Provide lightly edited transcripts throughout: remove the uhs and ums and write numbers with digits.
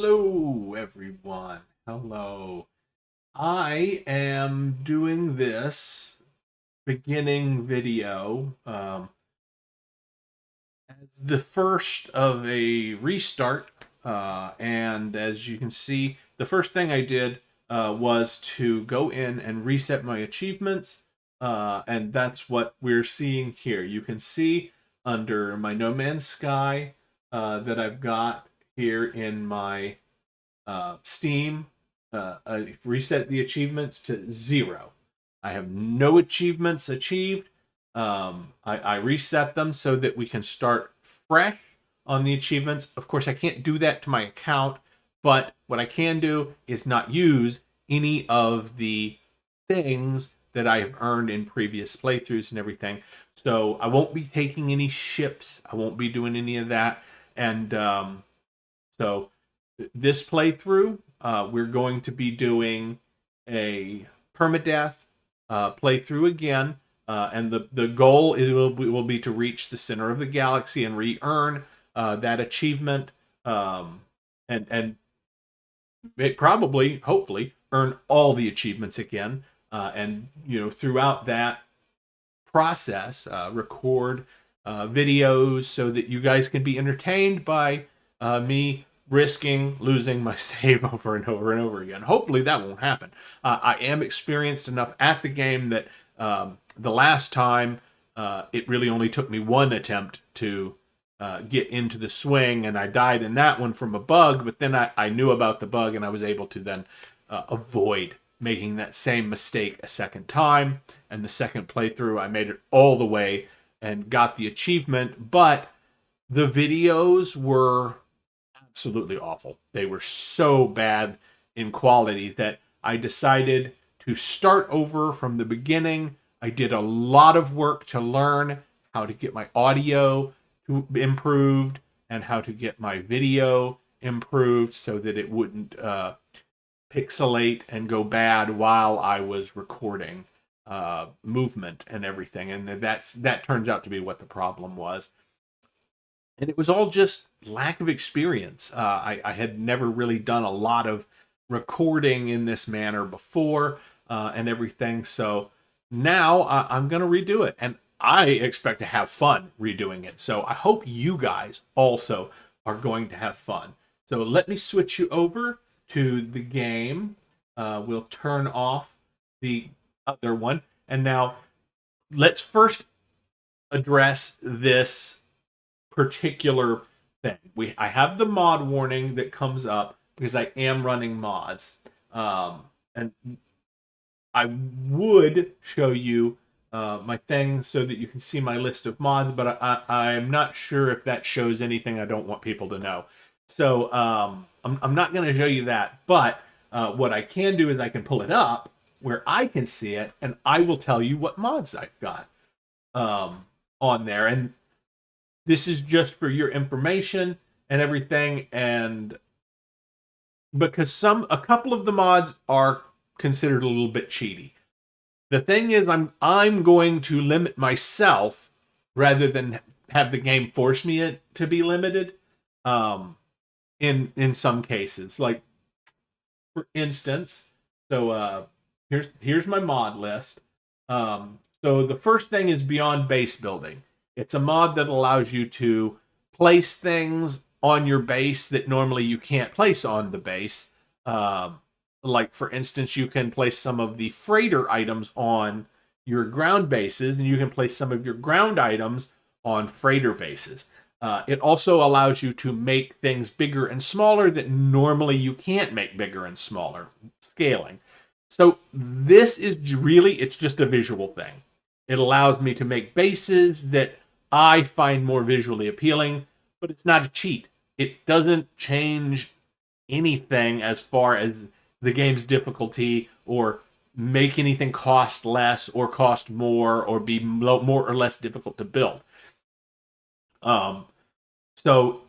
Hello, everyone. Hello. I am doing this beginning video as the first of a restart. And as you can see, the first thing I did was to go in and reset my achievements. And that's what we're seeing here. You can see under my No Man's Sky that I've got here in my Steam, reset the achievements to 0. I have no achievements achieved. I reset them so that we can start fresh on the achievements. Of course, I can't do that to my account, but what I can do is not use any of the things that I have earned in previous playthroughs and everything. So I won't be taking any ships. I won't be doing any of that. And so this playthrough, we're going to be doing a permadeath playthrough again, and the goal will be to reach the center of the galaxy and re-earn that achievement, and it probably, hopefully, earn all the achievements again, and throughout that process, record videos so that you guys can be entertained by me risking losing my save over and over and over again. Hopefully that won't happen. I am experienced enough at the game that the last time it really only took me one attempt to get into the swing, and I died in that one from a bug, but then I knew about the bug and I was able to then avoid making that same mistake a second time. And the second playthrough, I made it all the way and got the achievement, but the videos were absolutely awful. They were so bad in quality that I decided to start over from the beginning. I did a lot of work to learn how to get my audio improved and how to get my video improved so that it wouldn't pixelate and go bad while I was recording movement and everything. And that turns out to be what the problem was. And it was all just lack of experience. I had never really done a lot of recording in this manner before and everything. So now I'm going to redo it. And I expect to have fun redoing it. So I hope you guys also are going to have fun. So let me switch you over to the game. We'll turn off the other one. And now let's first address this particular thing. I have the mod warning that comes up because I am running mods. And I would show you my thing so that you can see my list of mods, but I'm not sure if that shows anything I don't want people to know. So I'm not going to show you that, but what I can do is I can pull it up where I can see it, and I will tell you what mods I've got on there. And this is just for your information and everything, and because a couple of the mods are considered a little bit cheaty. The thing is, I'm going to limit myself rather than have the game force me to be limited. In some cases, like for instance, so here's my mod list. So the first thing is Beyond Base Building. It's a mod that allows you to place things on your base that normally you can't place on the base. Like, for instance, you can place some of the freighter items on your ground bases, and you can place some of your ground items on freighter bases. It also allows you to make things bigger and smaller that normally you can't make bigger and smaller, scaling. So this is really, it's just a visual thing. It allows me to make bases that I find more visually appealing, but it's not a cheat. It doesn't change anything as far as the game's difficulty or make anything cost less or cost more or be more or less difficult to build. So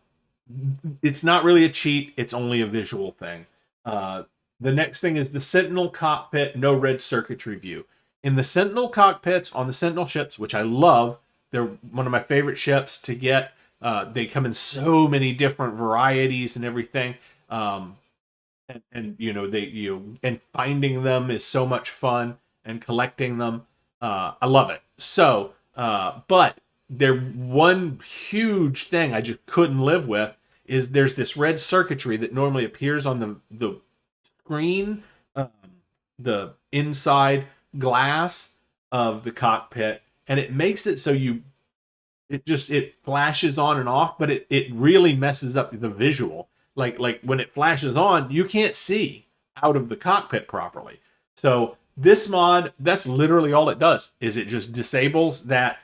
it's not really a cheat. It's only a visual thing. The next thing is the Sentinel Cockpit No Red Circuitry View. In the Sentinel cockpits on the Sentinel ships, which I love, they're one of my favorite ships to get. They come in so many different varieties and everything. And and finding them is so much fun, and collecting them. I love it. So, but there one huge thing I just couldn't live with is there's this red circuitry that normally appears on the screen, um, the inside glass of the cockpit, and it makes it so it flashes on and off, but it really messes up the visual. Like when it flashes on, you can't see out of the cockpit properly. So this mod, that's literally all it does, is it just disables that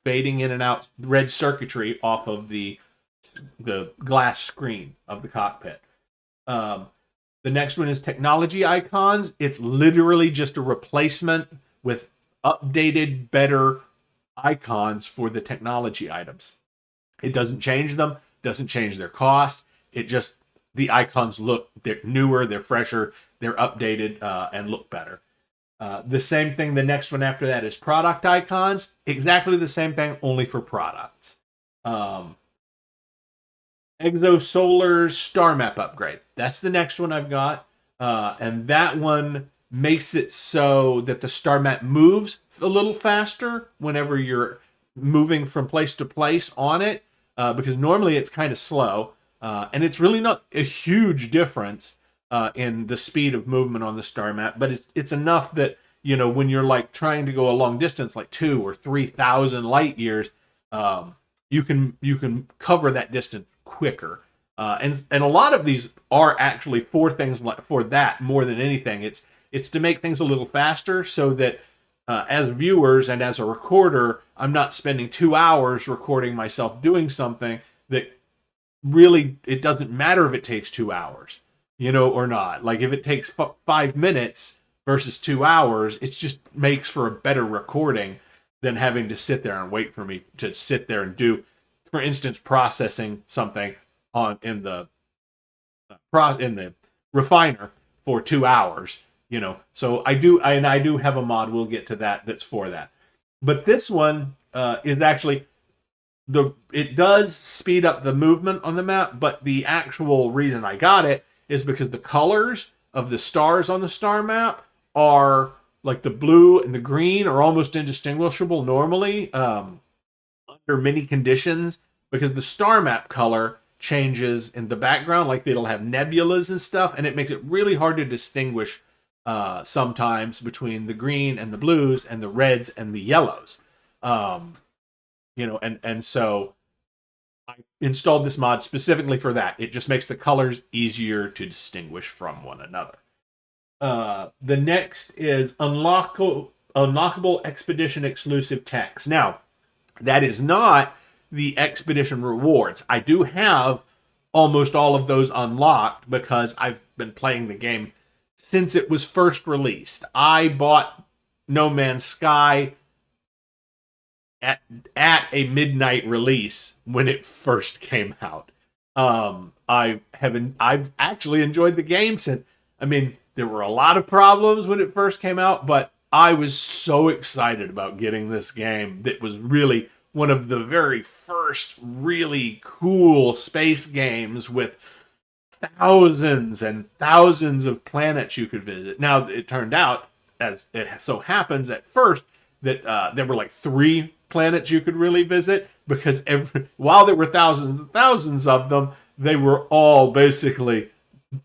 fading in and out red circuitry off of the glass screen of the cockpit. Um, the next one is technology icons. It's literally just a replacement with updated, better icons for the technology items. It doesn't change them, doesn't change their cost. It just, the icons they're newer, they're fresher, they're updated, and look better. The same thing, the next one after that is product icons. Exactly the same thing, only for products. Exosolar's star map upgrade. That's the next one I've got. And that one makes it so that the star map moves a little faster whenever you're moving from place to place on it, because normally it's kind of slow. And it's really not a huge difference in the speed of movement on the star map, but it's enough that, when you're like trying to go a long distance, like 2 or 3,000 light years, you can cover that distance quicker. And a lot of these are actually for things like for that more than anything. It's to make things a little faster, so that as viewers and as a recorder, I'm not spending 2 hours recording myself doing something that really, it doesn't matter if it takes 2 hours, or not. Like if it takes 5 minutes versus 2 hours, it just makes for a better recording than having to sit there and wait for me to sit there and do, for instance, processing something in the refiner for 2 hours. So I do have a mod. We'll get to that. That's for that. But this one is actually it does speed up the movement on the map. But the actual reason I got it is because the colors of the stars on the star map are like the blue and the green are almost indistinguishable normally, under many conditions, because the star map color changes in the background. Like it'll have nebulas and stuff, and it makes it really hard to distinguish sometimes between the green and the blues and the reds and the yellows. And so I installed this mod specifically for that. It just makes the colors easier to distinguish from one another. The next is unlockable expedition exclusive techs. Now, that is not the expedition rewards. I do have almost all of those unlocked because I've been playing the game since it was first released. I bought No Man's Sky at a midnight release when it first came out. I've actually enjoyed the game since. I mean, there were a lot of problems when it first came out, but I was so excited about getting this game. That was really one of the very first really cool space games with thousands and thousands of planets you could visit. Now, it turned out, as it so happens at first, that there were like 3 planets you could really visit, because while there were thousands and thousands of them, they were all basically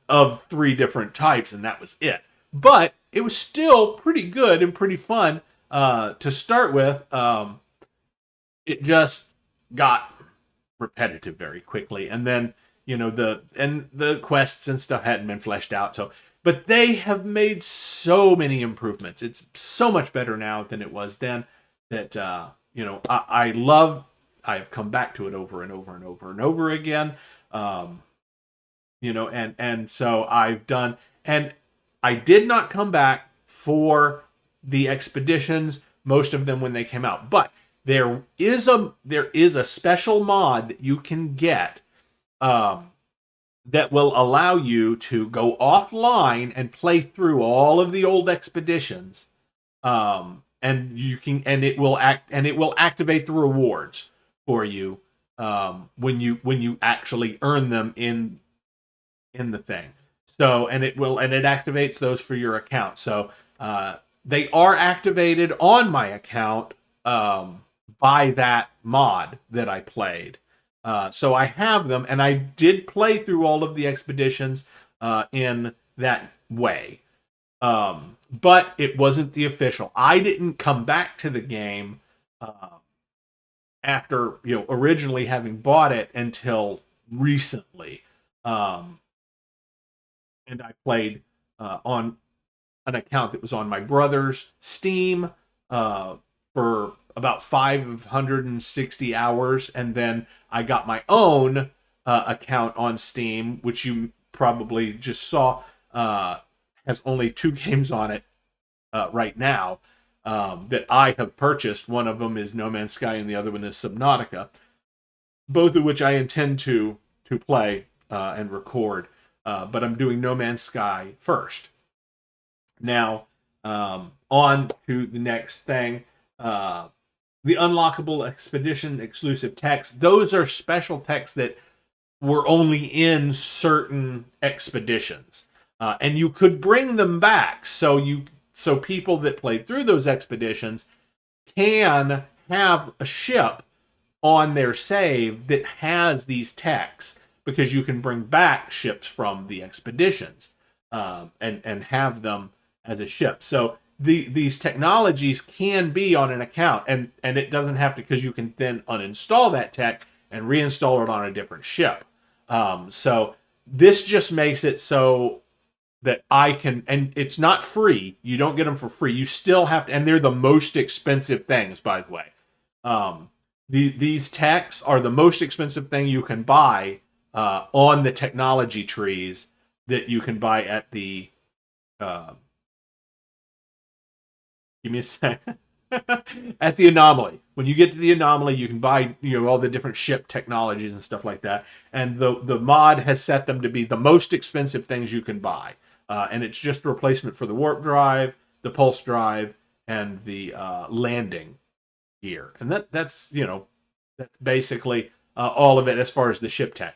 of 3 different types, and that was it. But it was still pretty good and pretty fun to start with. It just got repetitive very quickly, and then the quests and stuff hadn't been fleshed out. So, but they have made so many improvements. It's so much better now than it was then. That I love. I have come back to it over and over and over and over again. And so I've done, and I did not come back for the expeditions, most of them when they came out, but there is a special mod that you can get that will allow you to go offline and play through all of the old expeditions, and it will activate the rewards for you when you actually earn them in in the thing. So, and it activates those for your account. So, they are activated on my account by that mod that I played. So I have them, and I did play through all of the expeditions in that way. But it wasn't the official. I didn't come back to the game after originally having bought it until recently, and I played on an account that was on my brother's Steam for about 560 hours, and then I got my own account on Steam, which you probably just saw has only 2 games on it right now that I have purchased. One of them is No Man's Sky, and the other one is Subnautica, both of which I intend to play and record. But I'm doing No Man's Sky first. Now, on to the next thing. The unlockable expedition exclusive text. Those are special texts that were only in certain expeditions. And you could bring them back. So people that played through those expeditions can have a ship on their save that has these texts, because you can bring back ships from the expeditions and have them as a ship. So these technologies can be on an account, and it doesn't have to, because you can then uninstall that tech and reinstall it on a different ship. So this just makes it so that I can, and it's not free. You don't get them for free. You still have to, and they're the most expensive things, by the way. These techs are the most expensive thing you can buy on the technology trees that you can buy at the give me a second. At the Anomaly. When you get to the Anomaly, you can buy all the different ship technologies and stuff like that. And the mod has set them to be the most expensive things you can buy. And it's just a replacement for the warp drive, the pulse drive, and the landing gear. And that's basically all of it as far as the ship tech.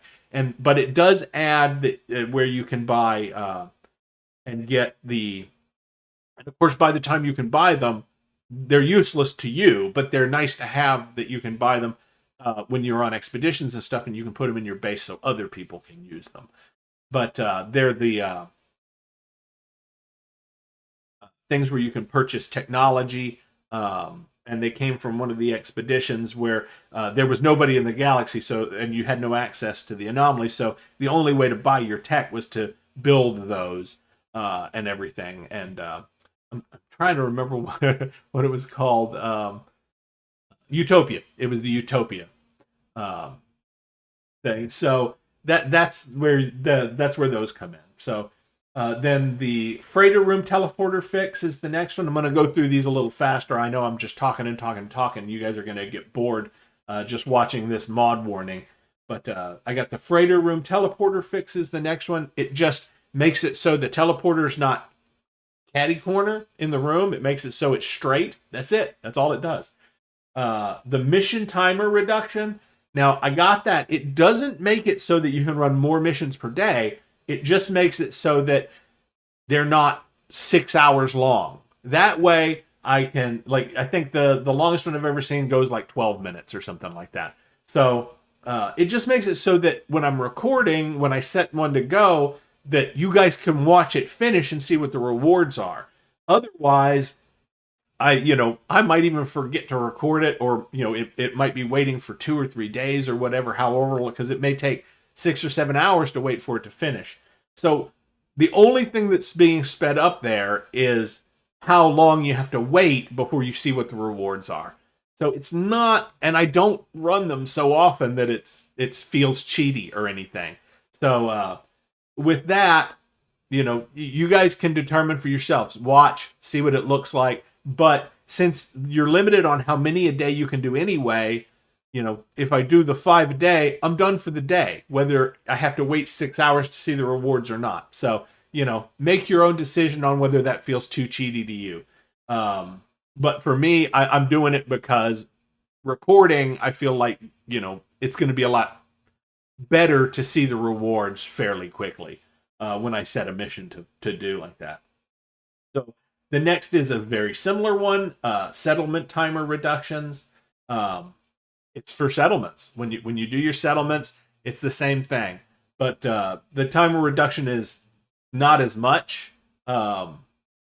But it does add where you can buy and get the. And of course, by the time you can buy them, they're useless to you, but they're nice to have, that you can buy them when you're on expeditions and stuff, and you can put them in your base so other people can use them. But they're the things where you can purchase technology, and they came from one of the expeditions where there was nobody in the galaxy, and you had no access to the Anomaly, so the only way to buy your tech was to build those and everything. And I'm trying to remember what it was called. Utopia. It was the Utopia thing. So that's where those come in. So then the freighter room teleporter fix is the next one. I'm going to go through these a little faster. I know I'm just talking and talking and talking. You guys are going to get bored just watching this mod warning. But I got the freighter room teleporter fix is the next one. It just makes it so the teleporter is not catty corner in the room. It makes it so it's straight. That's it. That's all it does. The mission timer reduction. Now, I got that. It doesn't make it so that you can run more missions per day. It just makes it so that they're not 6 hours long. That way, I can, I think the longest one I've ever seen goes like 12 minutes or something like that. So it just makes it so that when I'm recording, when I set one to go, that you guys can watch it finish and see what the rewards are. Otherwise, I might even forget to record it, or it might be waiting for 2 or 3 days or whatever, however, because it may take 6 or 7 hours to wait for it to finish. So the only thing that's being sped up there is how long you have to wait before you see what the rewards are. So it's not, and I don't run them so often that it feels cheaty or anything. So with that, you guys can determine for yourselves. Watch, see what it looks like. But since you're limited on how many a day you can do anyway, if I do the 5 a day, I'm done for the day, whether I have to wait 6 hours to see the rewards or not. So, make your own decision on whether that feels too cheaty to you. But for me, I'm doing it because recording, I feel it's going to be a lot better to see the rewards fairly quickly. when I set a mission to do like that. So the next is a very similar one, settlement timer reductions. It's for settlements. When you do your settlements, it's the same thing, but the timer reduction is not as much, and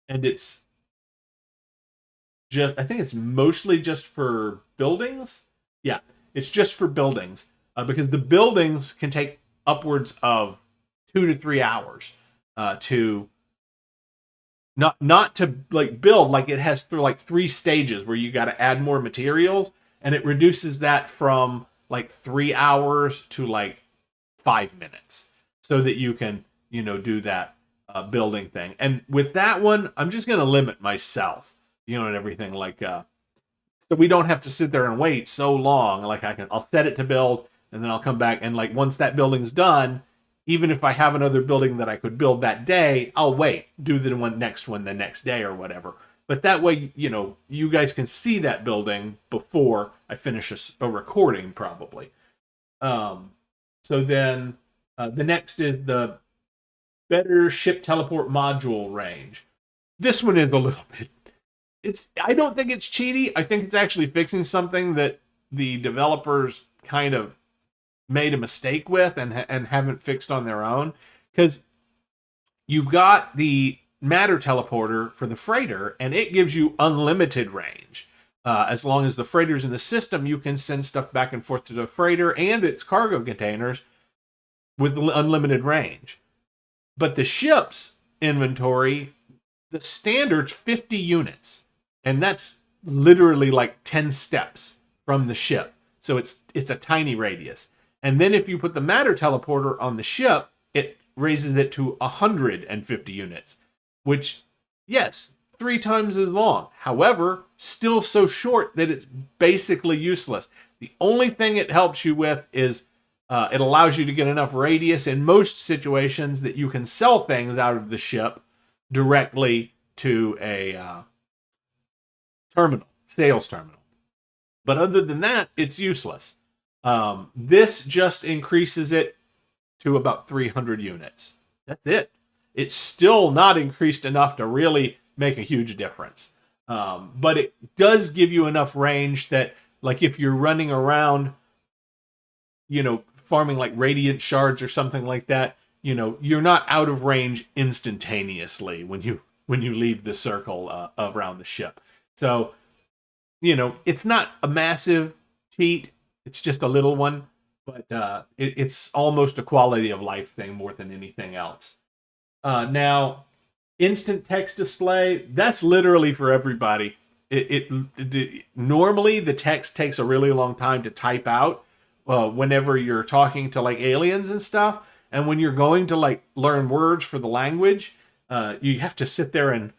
it's just, I think it's mostly just for buildings. Yeah, it's just for buildings, because the buildings can take upwards of 2 to 3 hours to not to like build. Like it has through like 3 stages where you got to add more materials, and it reduces that from like 3 hours to like 5 minutes, so that you can do that building thing. And with that one, I'm just gonna limit myself, and everything like so we don't have to sit there and wait so long. Like I'll set it to build, and then I'll come back, and like once that building's done, even if I have another building that I could build that day, I'll wait, do the next one the next day or whatever. But that way, you guys can see that building before I finish a recording, probably. So then the next is the better ship teleport module range. This one is a little bit. I don't think it's cheaty. I think it's actually fixing something that the developers kind of made a mistake with and haven't fixed on their own. Because you've got the matter teleporter for the freighter, and it gives you unlimited range. As long as the freighter's in the system, you can send stuff back and forth to the freighter and its cargo containers with unlimited range. But the ship's inventory, the standard's 50 units. And that's literally like 10 steps from the ship. So it's a tiny radius. And then if you put the matter teleporter on the ship, it raises it to 150 units. Which, yes, 3 times as long. However, still so short that it's basically useless. The only thing it helps you with is it allows you to get enough radius in most situations that you can sell things out of the ship directly to a sales terminal. But other than that, it's useless. This just increases it to about 300 units. That's it. It's still not increased enough to really make a huge difference. But it does give you enough range that, like, if you're running around, farming like radiant shards or something like that, you're not out of range instantaneously when you leave the circle around the ship. So, it's not a massive cheat. It's just a little one, but it's almost a quality of life thing more than anything else. Now, instant text display, that's literally for everybody. It normally the text takes a really long time to type out whenever you're talking to like aliens and stuff, and when you're going to like learn words for the language, you have to sit there and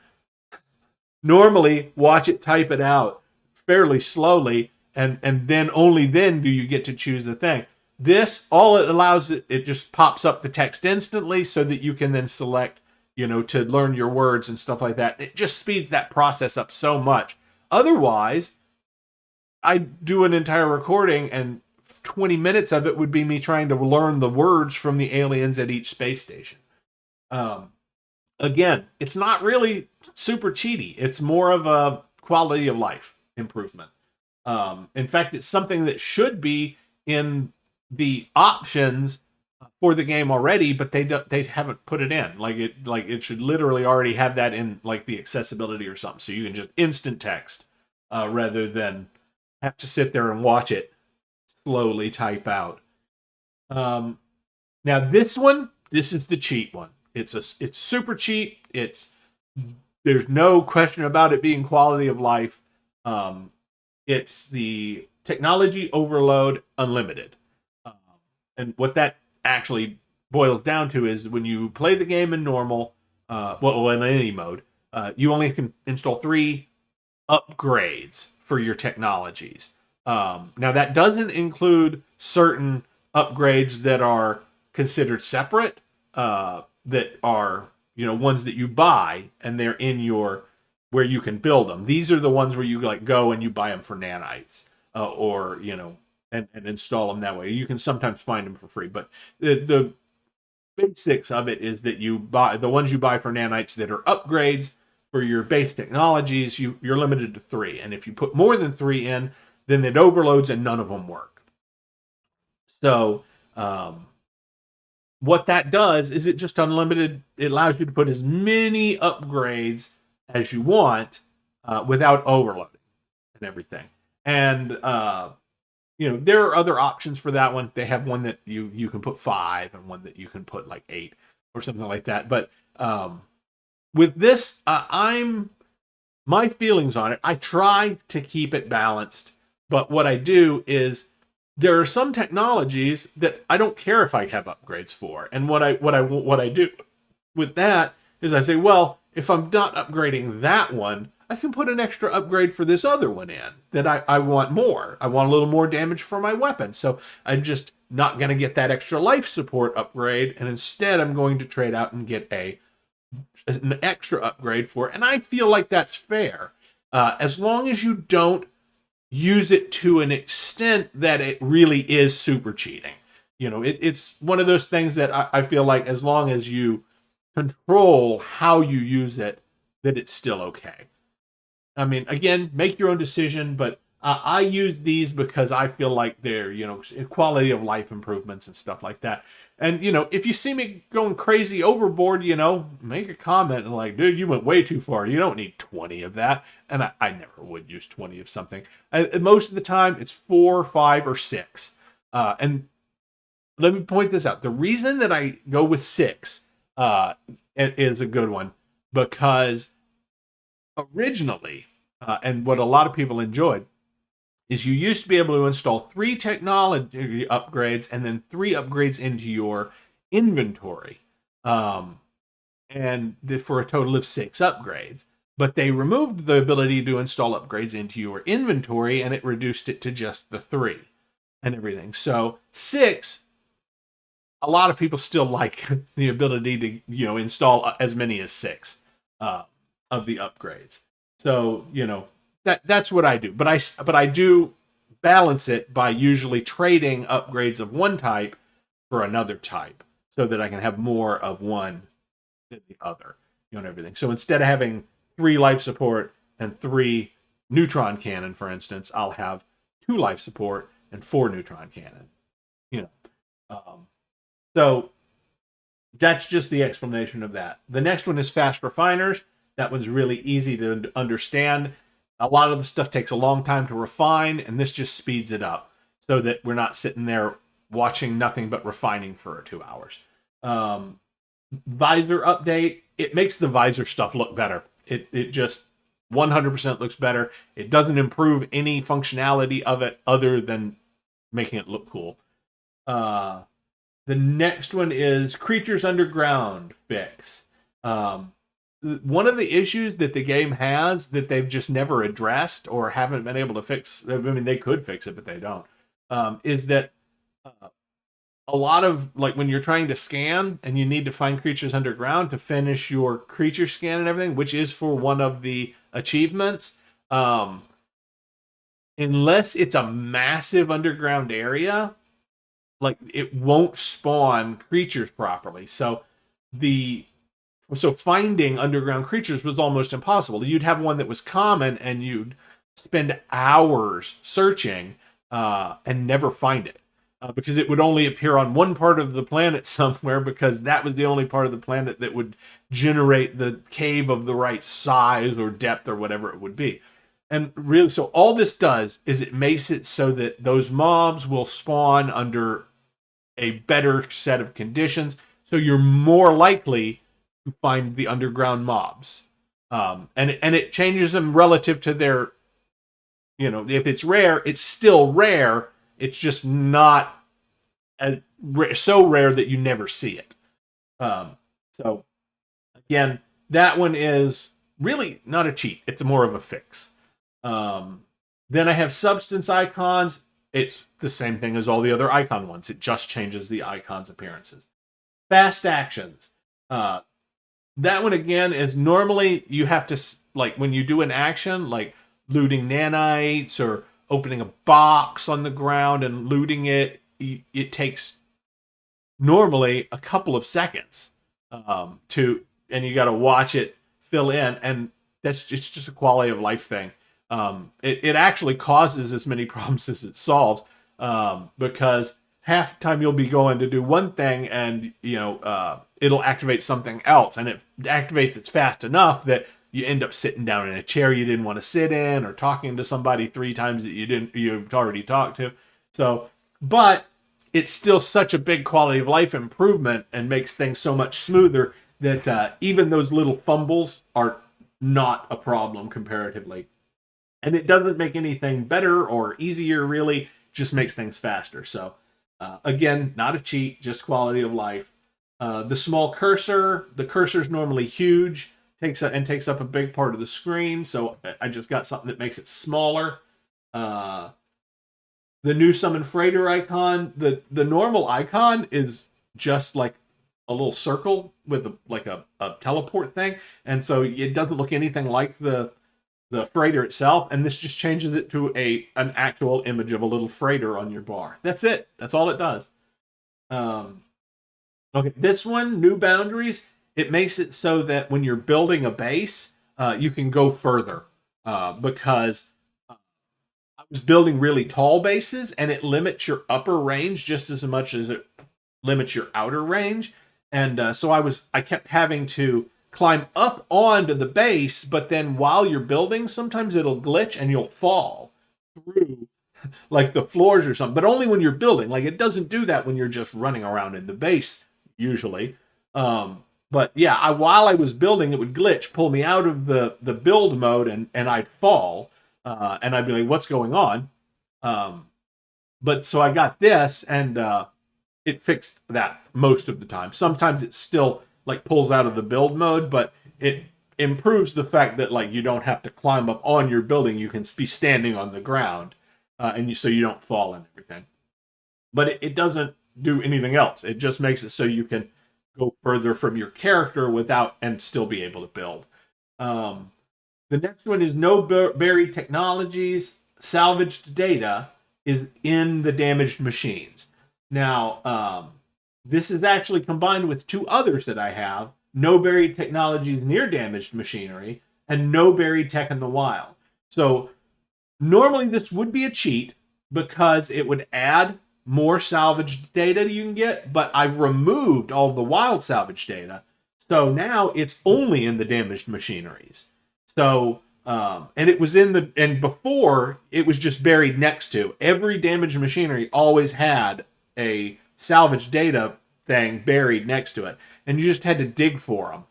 normally watch it type it out fairly slowly, and then only then do you get to choose the thing. This, all it allows, it just pops up the text instantly so that you can then select, to learn your words and stuff like that. It just speeds that process up so much. Otherwise, I do an entire recording and 20 minutes of it would be me trying to learn the words from the aliens at each space station. Again, it's not really super cheaty. It's more of a quality of life improvement. In fact, it's something that should be in the options for the game already, but they haven't put it in. Like it should literally already have that in like the accessibility or something, so you can just instant text rather than have to sit there and watch it slowly type out. Now this is the cheat one. It's super cheat. There's no question about it being quality of life. It's the technology overload unlimited. And what that actually boils down to is when you play the game in normal, in any mode, you only can install 3 upgrades for your technologies. Now that doesn't include certain upgrades that are considered separate, that are, ones that you buy and they're in your, where you can build them. These are the ones where you like go and you buy them for nanites, or, and install them that way. You can sometimes find them for free, but the basics of it is that you buy the ones you buy for nanites that are upgrades for your base technologies. You're limited to 3, and if you put more than 3 in, then it overloads and none of them work. So what that does is it just unlimited. It allows you to put as many upgrades as you want without overloading and everything. And there are other options for that one. They have one that you can put 5 and one that you can put like 8 or something like that. But with this, my feelings on it, I try to keep it balanced. But what I do is there are some technologies that I don't care if I have upgrades for. And what I do with that is I say, well, if I'm not upgrading that one, I can put an extra upgrade for this other one in that I want more. I want a little more damage for my weapon. So I'm just not going to get that extra life support upgrade. And instead, I'm going to trade out and get an extra upgrade for it. And I feel like that's fair. As long as you don't use it to an extent that it really is super cheating. It's one of those things that I feel like as long as you control how you use it, that it's still okay. I mean, again, make your own decision, but I use these because I feel like they're, quality of life improvements and stuff like that. And, if you see me going crazy overboard, make a comment and like, dude, you went way too far. You don't need 20 of that. And I never would use 20 of something. Most of the time, it's 4, 5, or 6. And let me point this out. The reason that I go with 6 is a good one because originally, and what a lot of people enjoyed, is you used to be able to install 3 technology upgrades and then 3 upgrades into your inventory, and for a total of 6 upgrades. But they removed the ability to install upgrades into your inventory, and it reduced it to just the 3 and everything. So 6, a lot of people still like the ability to install as many as 6 of the upgrades. So that's what I do. But I do balance it by usually trading upgrades of one type for another type, so that I can have more of one than the other, and everything. So instead of having 3 life support and 3 neutron cannon, for instance, I'll have 2 life support and 4 neutron cannon. So that's just the explanation of that. The next one is fast refiners. That one's really easy to understand. A lot of the stuff takes a long time to refine, and this just speeds it up so that we're not sitting there watching nothing but refining for 2 hours. Visor update. It makes the visor stuff look better. It just 100% looks better. It doesn't improve any functionality of it other than making it look cool. The next one is Creatures Underground fix. One of the issues that the game has that they've just never addressed or haven't been able to fix, I mean, they could fix it, but they don't, is that a lot of, like, when you're trying to scan and you need to find creatures underground to finish your creature scan and everything, which is for one of the achievements, unless it's a massive underground area, like, it won't spawn creatures properly. So finding underground creatures was almost impossible. You'd have one that was common and you'd spend hours searching and never find it. Because it would only appear on one part of the planet somewhere, because that was the only part of the planet that would generate the cave of the right size or depth or whatever it would be. And really, so all this does is it makes it so that those mobs will spawn under a better set of conditions. So you're more likely to find the underground mobs. And it changes them relative to their, if it's rare, it's still rare. It's just not so rare that you never see it. So again, that one is really not a cheat. It's more of a fix. Then I have substance icons. It's the same thing as all the other icon ones. It just changes the icon's appearances. Fast actions. That one, again, is normally you have to, like, when you do an action, like looting nanites or opening a box on the ground and looting it, it takes normally a couple of seconds to, and you got to watch it fill in, and that's just a quality of life thing. It actually causes as many problems as it solves, because half the time you'll be going to do one thing, and it'll activate something else, and it activates it fast enough that you end up sitting down in a chair you didn't want to sit in, or talking to somebody 3 times that you've already talked to. So, but it's still such a big quality of life improvement and makes things so much smoother that even those little fumbles are not a problem comparatively. And it doesn't make anything better or easier, really, just makes things faster. So, again, not a cheat, just quality of life. The small cursor, the cursor is normally huge, takes up a big part of the screen. So I just got something that makes it smaller. The new summon freighter icon, the normal icon is just like a little circle with a teleport thing, and so it doesn't look anything like the freighter itself. And this just changes it to an actual image of a little freighter on your bar. That's it. That's all it does. Okay, this one, new boundaries. It makes it so that when you're building a base, you can go further, because I was building really tall bases, and it limits your upper range just as much as it limits your outer range. And so I kept having to climb up onto the base, but then while you're building, sometimes it'll glitch and you'll fall through like the floors or something, but only when you're building. Like, it doesn't do that when you're just running around in the base usually. But yeah, while I was building, it would glitch, pull me out of the build mode, and I'd fall, and I'd be like, "What's going on?" But so I got this, and it fixed that most of the time. Sometimes it still like pulls out of the build mode, but it improves the fact that like you don't have to climb up on your building. You can be standing on the ground, so you don't fall and everything. But it doesn't do anything else. It just makes it so you can go further from your character without and still be able to build. The next one is no buried technologies. Salvaged data is in the damaged machines. Now, this is actually combined with 2 others that I have: no buried technologies near damaged machinery, and no buried tech in the wild. So normally this would be a cheat because it would add more salvaged data you can get, but I've removed all the wild salvage data. So now it's only in the damaged machineries. So, and it was and before it was just buried next to. Every damaged machinery always had a salvage data thing buried next to it, and you just had to dig for them.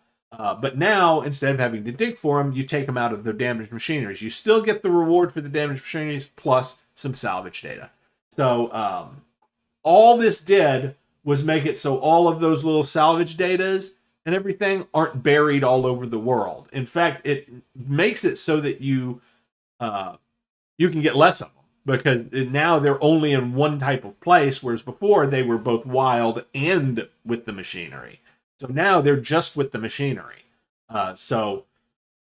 But now, instead of having to dig for them, you take them out of the damaged machineries. You still get the reward for the damaged machineries plus some salvage data. So all this did was make it so all of those little salvage datas and everything aren't buried all over the world. In fact, it makes it so that you can get less of them, because now they're only in one type of place, whereas before they were both wild and with the machinery. So now they're just with the machinery. So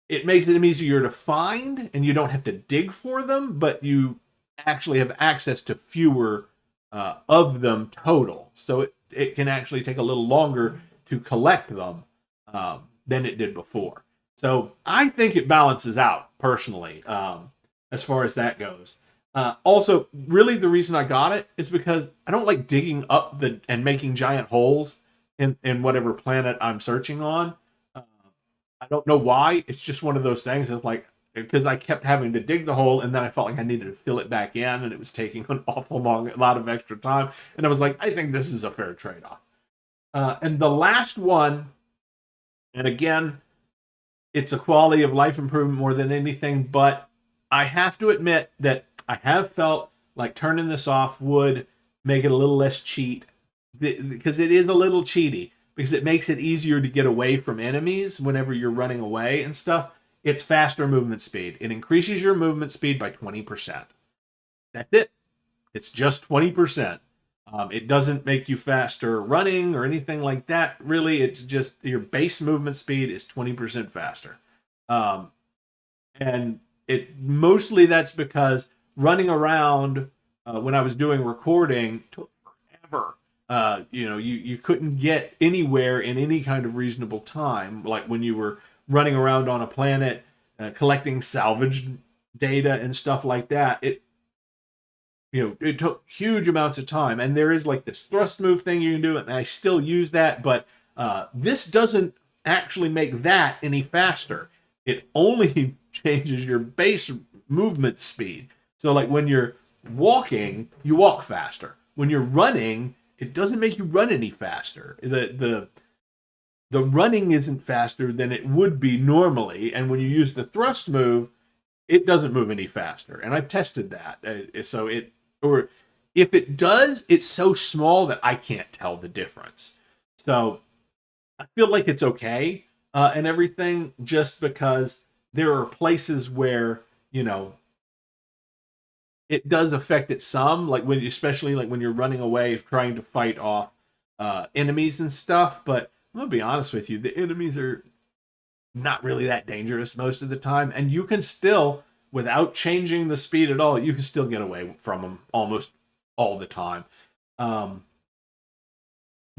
it makes it easier to find, and you don't have to dig for them, but you actually have access to fewer of them total. So it can actually take a little longer to collect them than it did before. So I think it balances out, personally, as far as that goes. Also, really the reason I got it is because I don't like digging up and making giant holes in whatever planet I'm searching on. I don't know why. It's just one of those things. It's like, because I kept having to dig the hole, and then I felt like I needed to fill it back in, and it was taking an awful lot of extra time. And I was like, I think this is a fair trade-off. And the last one, and again, it's a quality of life improvement more than anything, but I have to admit that I have felt like turning this off would make it a little less cheat, because it is a little cheaty, because it makes it easier to get away from enemies whenever you're running away and stuff. It's faster movement speed. It increases your movement speed by 20%. That's it. It's just 20%. It doesn't make you faster running or anything like that, really. It's just your base movement speed is 20% faster. And mostly that's because running around when I was doing recording took forever. You couldn't get anywhere in any kind of reasonable time, like when you were running around on a planet collecting salvage data and stuff like that. It took huge amounts of time, and there is like this thrust move thing you can do, and I still use that, but this doesn't actually make that any faster. It only changes your base movement speed. So like when you're walking, you walk faster. When you're running, it doesn't make you run any faster. The running isn't faster than it would be normally, and when you use the thrust move, it doesn't move any faster. And I've tested that. Or if it does, it's so small that I can't tell the difference. So I feel like it's okay and everything, just because there are places where, it does affect it some, like especially like when you're running away trying to fight off enemies and stuff. But I'm gonna be honest with you, the enemies are not really that dangerous most of the time, and you can still, without changing the speed at all, you can still get away from them almost all the time.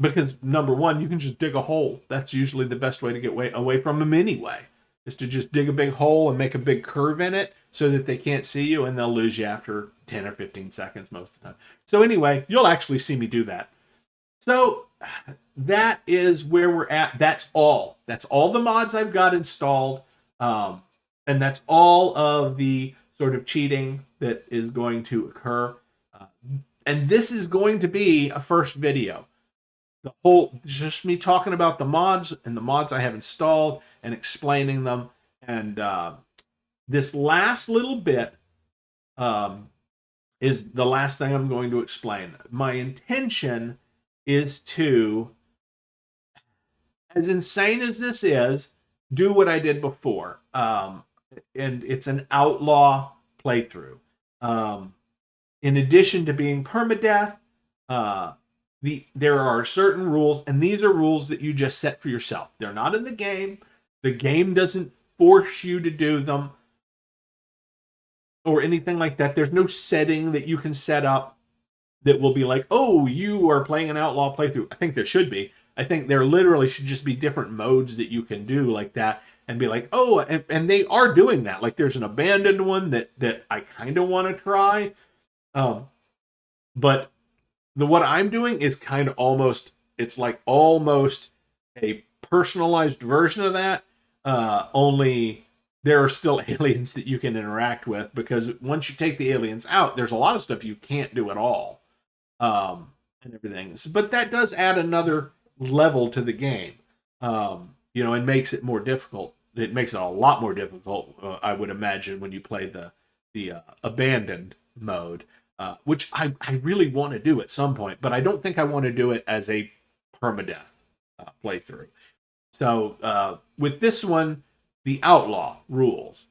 Because number one, you can just dig a hole. That's usually the best way to get away from them anyway, is to just dig a big hole and make a big curve in it so that they can't see you, and they'll lose you after 10 or 15 seconds most of the time. So anyway, you'll actually see me do that. So that is where we're at. That's all. That's all the mods I've got installed. And that's all of the sort of cheating that is going to occur. And this is going to be a first video. Just me talking about the mods and the mods I have installed and explaining them. And this last little bit is the last thing I'm going to explain. My intention is to, as insane as this is, do what I did before. And it's an Outlaw playthrough. In addition to being permadeath, there are certain rules, and these are rules that you just set for yourself. They're not in the game. The game doesn't force you to do them or anything like that. There's no setting that you can set up that will be like, oh, you are playing an Outlaw playthrough. I think there should be. I think there literally should just be different modes that you can do like that, and be like, oh, and they are doing that. Like there's an abandoned one that I kind of want to try. But what I'm doing is kind of almost a personalized version of that. Only there are still aliens that you can interact with, because once you take the aliens out, there's a lot of stuff you can't do at all. And everything. But that does add another level to the game, and makes it more difficult. It makes it a lot more difficult, I would imagine, when you play the abandoned mode, which I really want to do at some point, but I don't think I want to do it as a permadeath playthrough. So with this one, the Outlaw rules,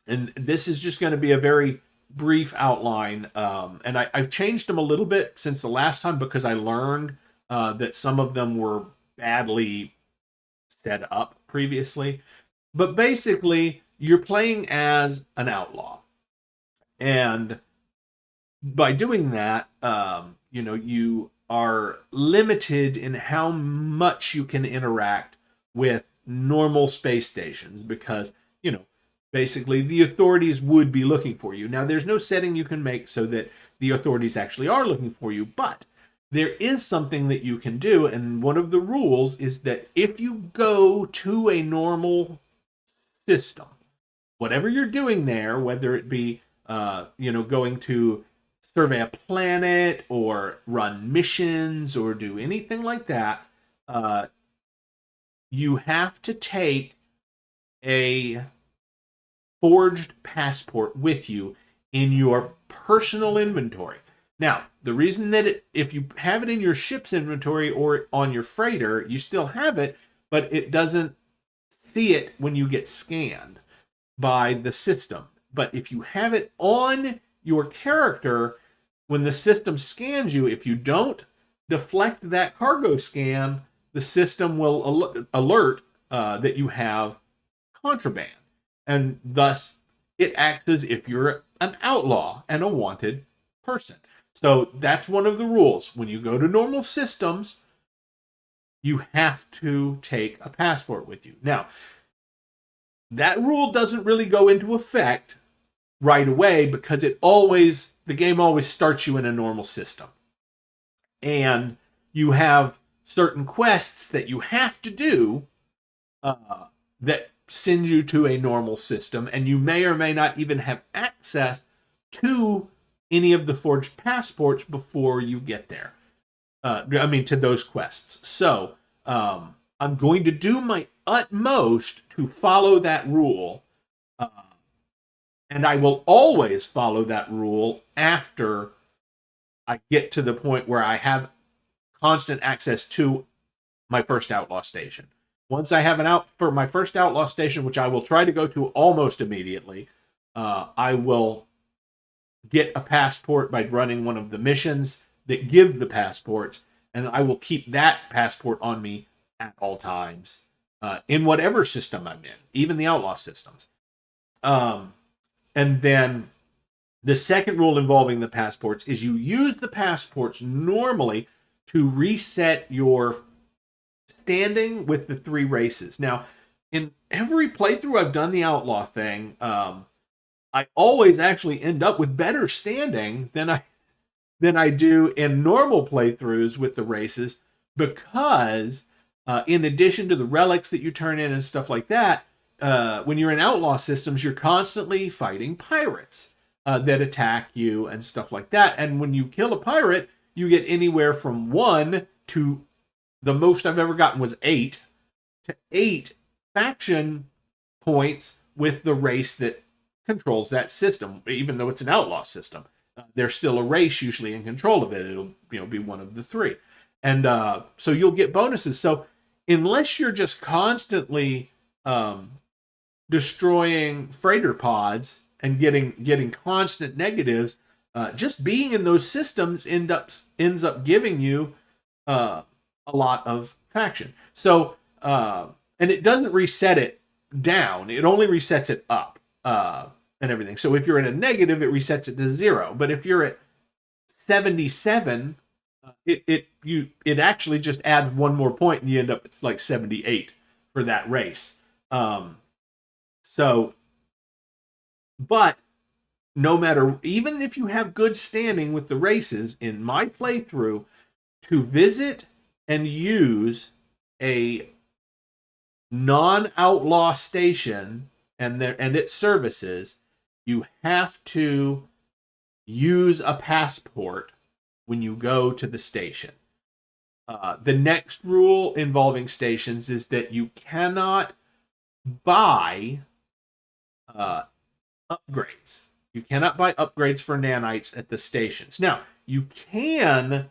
and this is just going to be a very brief outline, and I've changed them a little bit since the last time, because I learned that some of them were badly set up previously. But basically, you're playing as an outlaw, and by doing that, you are limited in how much you can interact with normal space stations, because basically the authorities would be looking for you. Now, there's no setting you can make so that the authorities actually are looking for you, but there is something that you can do, and one of the rules is that if you go to a normal system, whatever you're doing there, whether it be going to survey a planet or run missions or do anything like that, you have to take a forged passport with you in your personal inventory. Now, the reason that if you have it in your ship's inventory or on your freighter, you still have it, but it doesn't see it when you get scanned by the system. But if you have it on your character, when the system scans you, if you don't deflect that cargo scan, the system will alert that you have contraband. And thus, it acts as if you're an outlaw and a wanted person. So that's one of the rules. When you go to normal systems, you have to take a passport with you. Now, that rule doesn't really go into effect right away because the game always starts you in a normal system. And you have certain quests that you have to do that send you to a normal system, and you may or may not even have access to any of the forged passports before you get there. To those quests. So I'm going to do my utmost to follow that rule, and I will always follow that rule after I get to the point where I have constant access to my first outlaw station. Once I have for my first outlaw station, which I will try to go to almost immediately, I will get a passport by running one of the missions that give the passports, and I will keep that passport on me at all times, in whatever system I'm in, even the outlaw systems. And then the second rule involving the passports is you use the passports normally to reset your standing with the 3 races. Now, in every playthrough I've done the outlaw thing, I always actually end up with better standing than I do in normal playthroughs with the races, because in addition to the relics that you turn in and stuff like that, when you're in outlaw systems, you're constantly fighting pirates that attack you and stuff like that. And when you kill a pirate, you get anywhere from 1 to, the most I've ever gotten was 8 to 8 faction points with the race that controls that system. Even though it's an outlaw system, there's still a race usually in control of it. It'll be one of the 3, and so you'll get bonuses. So unless you're just constantly destroying freighter pods and getting constant negatives, just being in those systems ends up giving you a lot of faction. So and it doesn't reset it down; it only resets it up. And everything. So if you're in a negative, it resets it to 0. But if you're at 77, it actually just adds 1 more point, and you end up it's like 78 for that race. But no matter, even if you have good standing with the races, in my playthrough, to visit and use a non-outlaw station and its services, you have to use a passport when you go to the station. The next rule involving stations is that you cannot buy upgrades. You cannot buy upgrades for nanites at the stations. Now, you can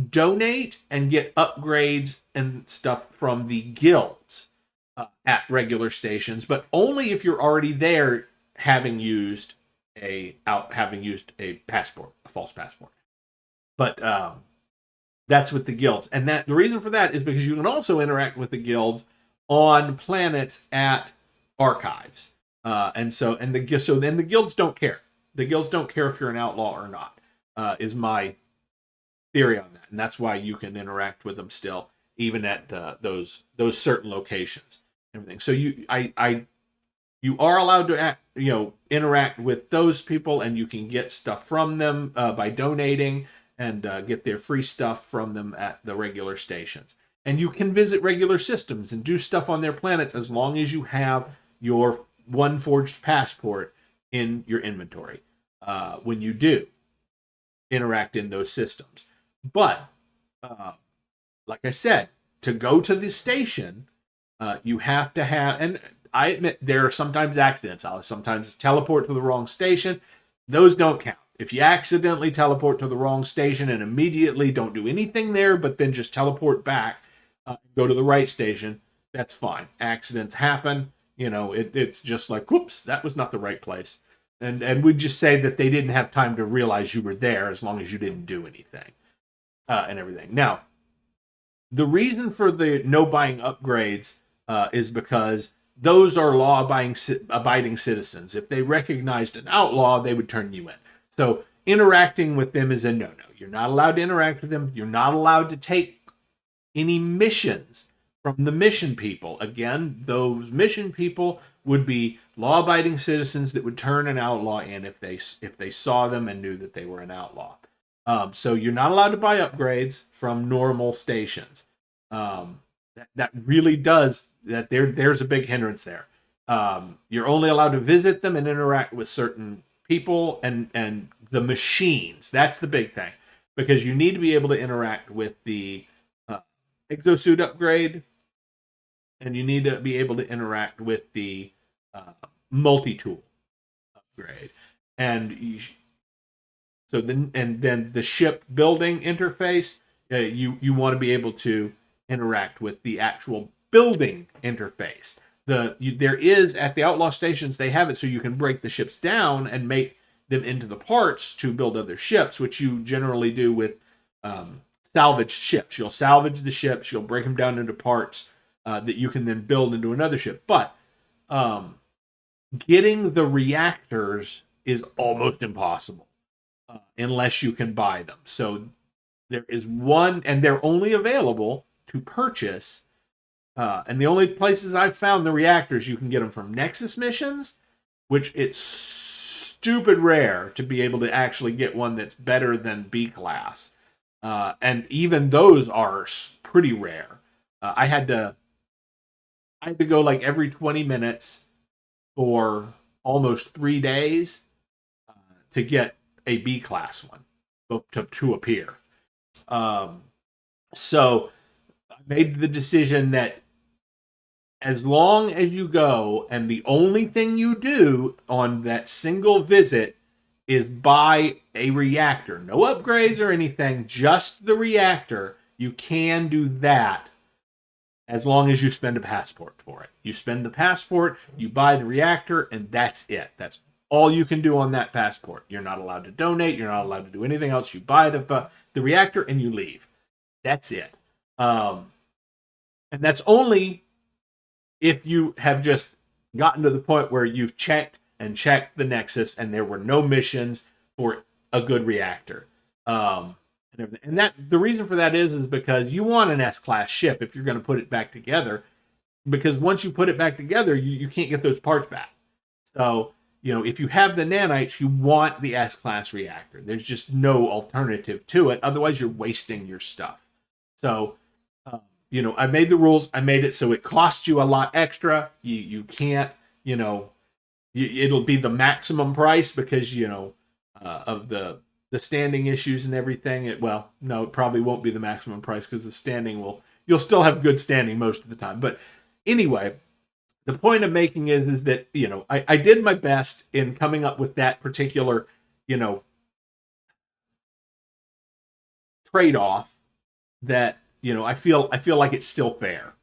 donate and get upgrades and stuff from the guilds at regular stations, but only if you're already there, having used a passport, a false passport. But that's with the guilds, and that the reason for that is because you can also interact with the guilds on planets at archives, and then the guilds don't care. The guilds don't care if you're an outlaw or not. Is my theory on that, and that's why you can interact with them still, even at those certain locations. Everything. So you are allowed to interact with those people, and you can get stuff from them by donating and get their free stuff from them at the regular stations. And you can visit regular systems and do stuff on their planets as long as you have your 1 forged passport in your inventory when you do interact in those systems. But like I said, to go to the station, you have to have, and I admit there are sometimes accidents. I'll sometimes teleport to the wrong station. Those don't count. If you accidentally teleport to the wrong station and immediately don't do anything there, but then just teleport back, go to the right station, that's fine. Accidents happen. It's just like, whoops, that was not the right place. And we'd just say that they didn't have time to realize you were there as long as you didn't do anything and everything. Now, the reason for the no buying upgrades is because those are law-abiding citizens. If they recognized an outlaw, they would turn you in. So interacting with them is a no-no. You're not allowed to interact with them. You're not allowed to take any missions from the mission people. Again, those mission people would be law-abiding citizens that would turn an outlaw in if they saw them and knew that they were an outlaw. So you're not allowed to buy upgrades from normal stations. That really does that. There's a big hindrance there. You're only allowed to visit them and interact with certain people and the machines. That's the big thing, because you need to be able to interact with the exosuit upgrade, and you need to be able to interact with the multi-tool upgrade, and then the ship building interface. You want to be able to interact with the actual building interface. There is at the Outlaw stations, they have it so you can break the ships down and make them into the parts to build other ships, which you generally do with salvaged ships. You'll salvage the ships, you'll break them down into parts that you can then build into another ship. But getting the reactors is almost impossible unless you can buy them. So there is one, and they're only available to purchase. And the only places I've found the reactors, you can get them from Nexus missions, which it's stupid rare to be able to actually get one that's better than B class. And even those are pretty rare. I had to go like every 20 minutes for almost 3 days to get a B class one to appear. So I made the decision that as long as you go and the only thing you do on that single visit is buy a reactor, no upgrades or anything, just the reactor, you can do that as long as you spend a passport for it. You spend the passport, you buy the reactor, and that's it. That's all you can do on that passport. You're not allowed to donate. You're not allowed to do anything else. You buy the reactor and you leave. That's it. And that's only if you have just gotten to the point where you've checked the Nexus and there were no missions for a good reactor. And that the reason for that is because you want an S-class ship if you're going to put it back together, because once you put it back together, you can't get those parts back. So, if you have the nanites, you want the S-class reactor. There's just no alternative to it. Otherwise, you're wasting your stuff. So, I made the rules. I made it so it costs you a lot extra. You can't, it'll be the maximum price because, of the standing issues and everything. It probably won't be the maximum price because the standing you'll still have good standing most of the time. But anyway, the point I'm making is that, I did my best in coming up with that particular, trade-off that, I feel like it's still fair,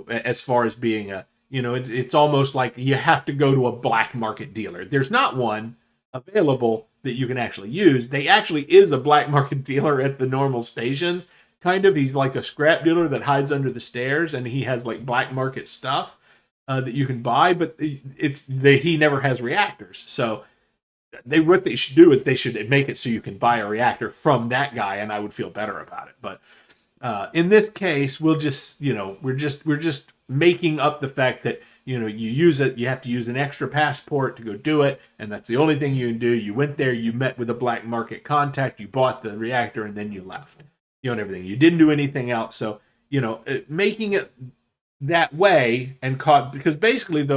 as far as being it's almost like you have to go to a black market dealer. There's not one available that you can actually use. They actually is a black market dealer at the normal stations. Kind of, he's like a scrap dealer that hides under the stairs, and he has like black market stuff that you can buy, but he never has reactors. So what they should do is they should make it so you can buy a reactor from that guy, and I would feel better about it. But in this case, we'll just, we're just making up the fact that, you have to use an extra passport to go do it, and that's the only thing you can do. You went there, you met with a black market contact, you bought the reactor, and then you left, and everything. You didn't do anything else. So, making it that way because basically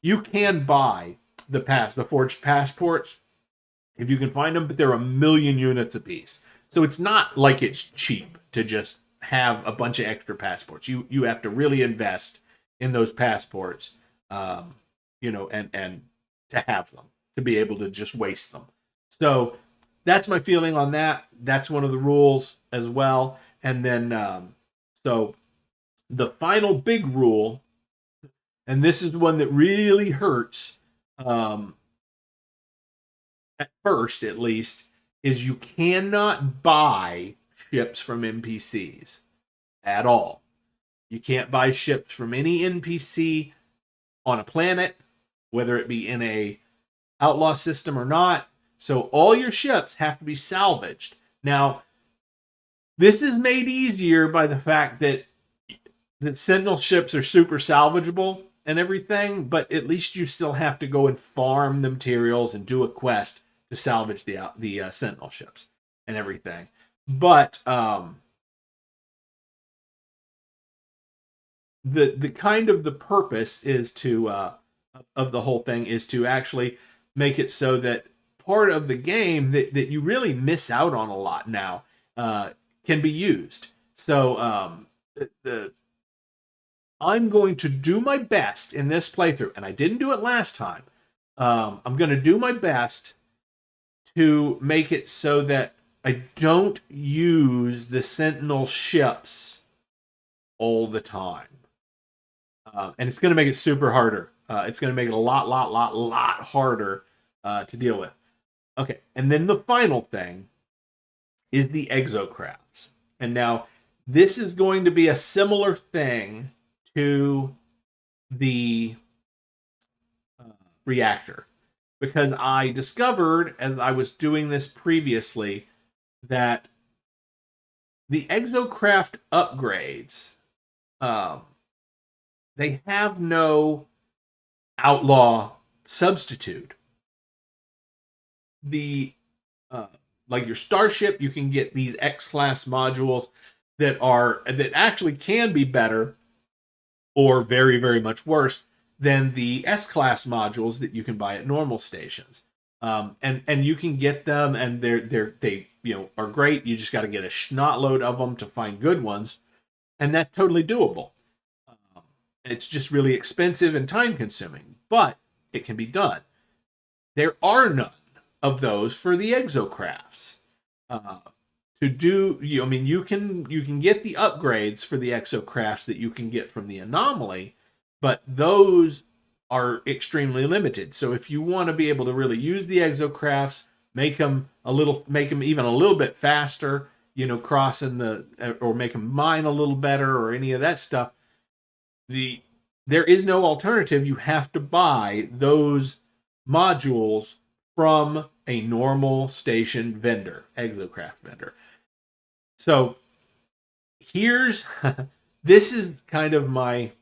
you can buy the forged passports if you can find them, but they're 1 million units a piece. So it's not like it's cheap to just have a bunch of extra passports. You have to really invest in those passports, and to have them, to be able to just waste them. So that's my feeling on that. That's one of the rules as well. And then, so the final big rule, and this is one that really hurts, at first at least, is you cannot buy ships from NPCs at all. You can't buy ships from any NPC on a planet, whether it be in a Outlaw system or not. So all your ships have to be salvaged. Now, this is made easier by the fact that Sentinel ships are super salvageable and everything, but at least you still have to go and farm the materials and do a quest to salvage the Sentinel ships and everything. But the kind of the purpose is to of the whole thing is to actually make it so that part of the game that you really miss out on a lot now can be used. So I'm going to do my best in this playthrough, and I didn't do it last time. I'm going to do my best to make it so that I don't use the Sentinel ships all the time. And it's going to make it super harder. It's going to make it a lot harder to deal with. Okay, and then the final thing is the exocrafts. And now this is going to be a similar thing to the reactor, because I discovered as I was doing this previously that the exocraft upgrades, they have no outlaw substitute. The like your starship, you can get these X-class modules that actually can be better or very, very much worse than the S-class modules that you can buy at normal stations. And you can get them, and they are great. You just got to get a schnot load of them to find good ones, and that's totally doable. It's just really expensive and time consuming, but it can be done. There are none of those for the exocrafts. You can get the upgrades for the exocrafts that you can get from the anomaly, but those are extremely limited. So if you want to be able to really use the exocrafts, make them even a little bit faster, crossing or make them mine a little better or any of that stuff, there is no alternative. You have to buy those modules from a normal station vendor, exocraft vendor. So this is kind of my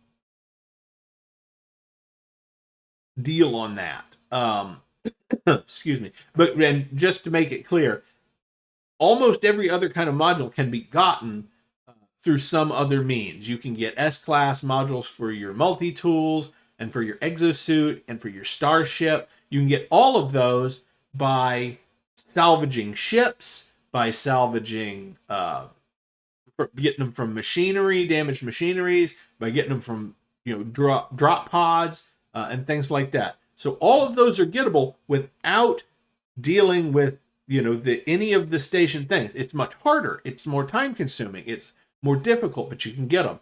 deal on that. Excuse me. And just to make it clear, almost every other kind of module can be gotten through some other means. You can get S-class modules for your multi-tools and for your exosuit and for your starship. You can get all of those by salvaging ships, by salvaging, getting them from damaged machineries, by getting them from drop pods and things like that. So all of those are gettable without dealing with any of the station things. It's much harder. It's more time consuming. It's more difficult, but you can get them.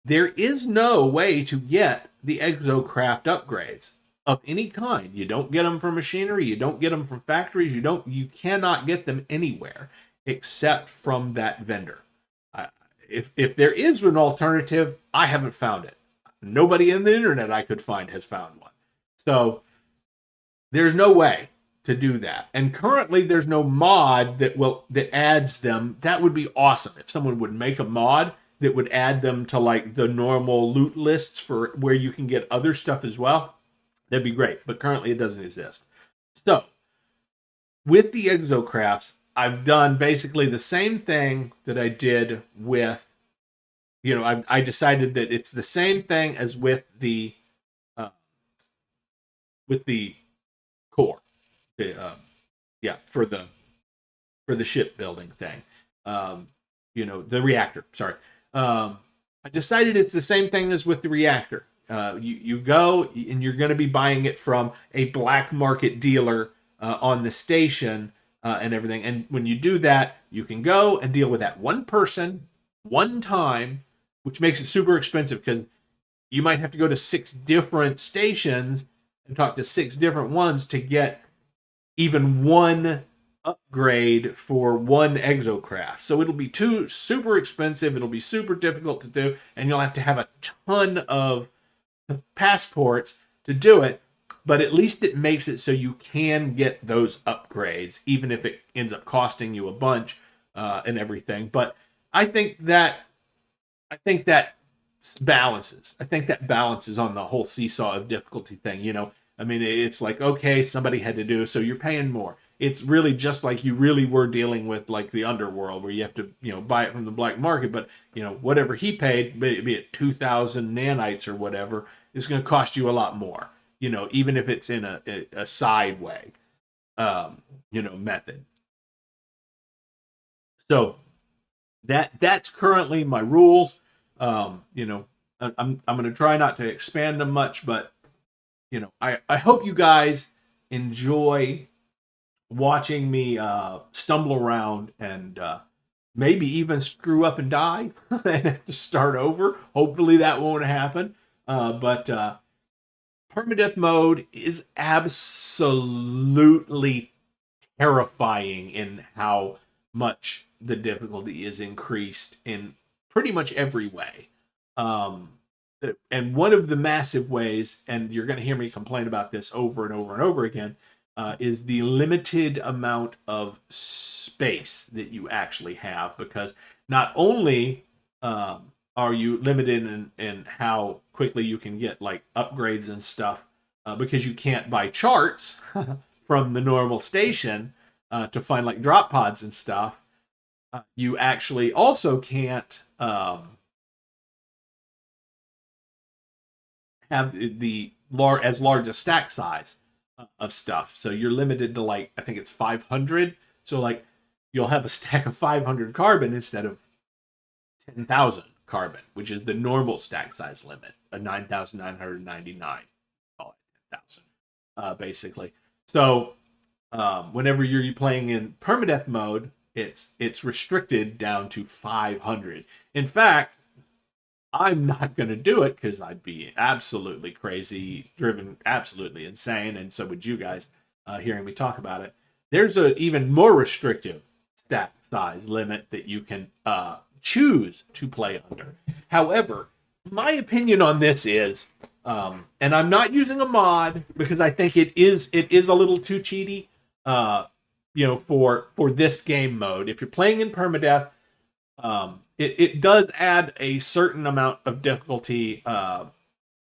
There is no way to get the exocraft upgrades of any kind. You don't get them from machinery. You don't get them from factories. You cannot get them anywhere except from that vendor. If there is an alternative, I haven't found it. Nobody in the internet I could find has found one. So there's no way to do that. And currently there's no mod that adds them. That would be awesome if someone would make a mod that would add them to like the normal loot lists for where you can get other stuff as well. That'd be great, but currently it doesn't exist. So with the exocrafts, I've done basically the same thing that I did with, I decided that it's the same thing as with the core, for the shipbuilding thing, the reactor. Sorry, I decided it's the same thing as with the reactor. You go and you're going to be buying it from a black market dealer on the station and everything. And when you do that, you can go and deal with that one person, one time, which makes it super expensive because you might have to go to 6 different stations and talk to 6 different ones to get even one upgrade for one exocraft. So it'll be super expensive. It'll be super difficult to do, and you'll have to have a ton of passports to do it. but at least it makes it so you can get those upgrades, even if it ends up costing you a bunch and everything. But I think that I think that balances. I think that balances on the whole seesaw of difficulty thing. I mean, it's like, okay, somebody had to do, so you're paying more. It's really just like you really were dealing with like the underworld, where you have to, buy it from the black market. But whatever he paid, be it 2,000 nanites or whatever, is going to cost you a lot more. Even if it's in a side way, method. So that's currently my rules. I'm going to try not to expand them much, but I hope you guys enjoy watching me stumble around and maybe even screw up and die and have to start over. Hopefully that won't happen. But permadeath mode is absolutely terrifying in how much the difficulty is increased in pretty much every way. And one of the massive ways, and you're going to hear me complain about this over and over and over again, is the limited amount of space that you actually have. Because not only are you limited in how quickly you can get like upgrades and stuff, because you can't buy charts from the normal station to find like drop pods and stuff, you actually also can't have the as large a stack size of stuff. So you're limited to like, I think it's 500. So like you'll have a stack of 500 carbon instead of 10,000 carbon, which is the normal stack size limit, a 9,999. Call it 10,000, basically. So whenever you're playing in permadeath mode, it's restricted down to 500. In fact, I'm not going to do it because I'd be absolutely crazy, driven absolutely insane, and so would you guys hearing me talk about it. There's an even more restrictive stack size limit that you can choose to play under. However, my opinion on this is, and I'm not using a mod because I think it is a little too cheaty, for this game mode. If you're playing in permadeath, it does add a certain amount of difficulty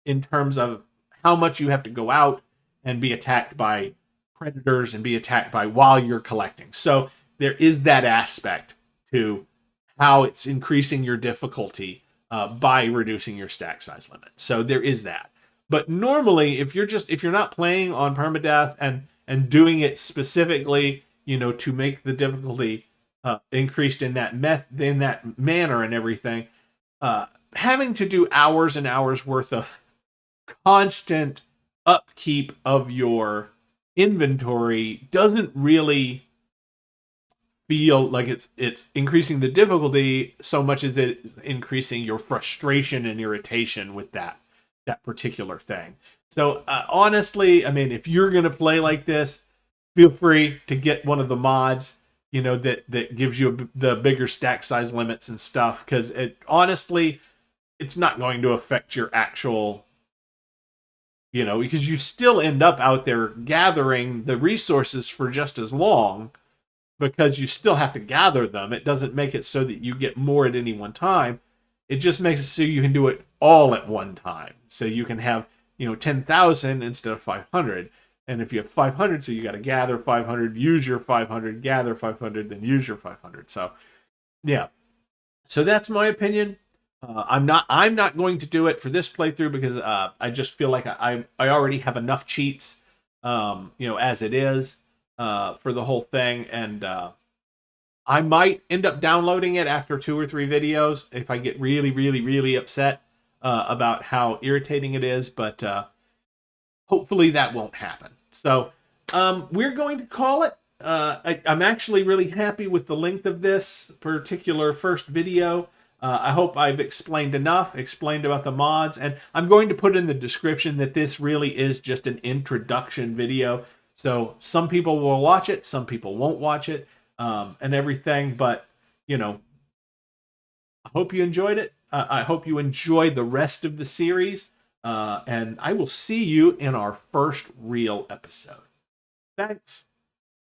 in terms of how much you have to go out and be attacked by predators and be attacked by while you're collecting. So there is that aspect to how it's increasing your difficulty by reducing your stack size limit. So there is that. But normally, if you're not playing on permadeath and doing it specifically, to make the difficulty increased in that manner and everything, having to do hours and hours worth of constant upkeep of your inventory doesn't really feel like it's increasing the difficulty so much as it's increasing your frustration and irritation with that particular thing. So honestly, I mean, if you're gonna play like this, feel free to get one of the mods, that gives you the bigger stack size limits and stuff, because honestly, it's not going to affect your actual, because you still end up out there gathering the resources for just as long, because you still have to gather them. It doesn't make it so that you get more at any one time. It just makes it so you can do it all at one time. So you can have, 10,000 instead of 500. And if you have 500, so you got to gather 500, use your 500, gather 500, then use your 500. So, yeah. So that's my opinion. I'm not going to do it for this playthrough because I just feel like I already have enough cheats, as it is for the whole thing, and I might end up downloading it after 2 or 3 videos if I get really, really, really upset about how irritating it is, but hopefully that won't happen. So we're going to call it. I'm actually really happy with the length of this particular first video. I hope I've explained about the mods, and I'm going to put in the description that this really is just an introduction video. So some people will watch it, some people won't watch it, and everything, but, I hope you enjoyed it. I hope you enjoy the rest of the series. And I will see you in our first real episode. Thanks.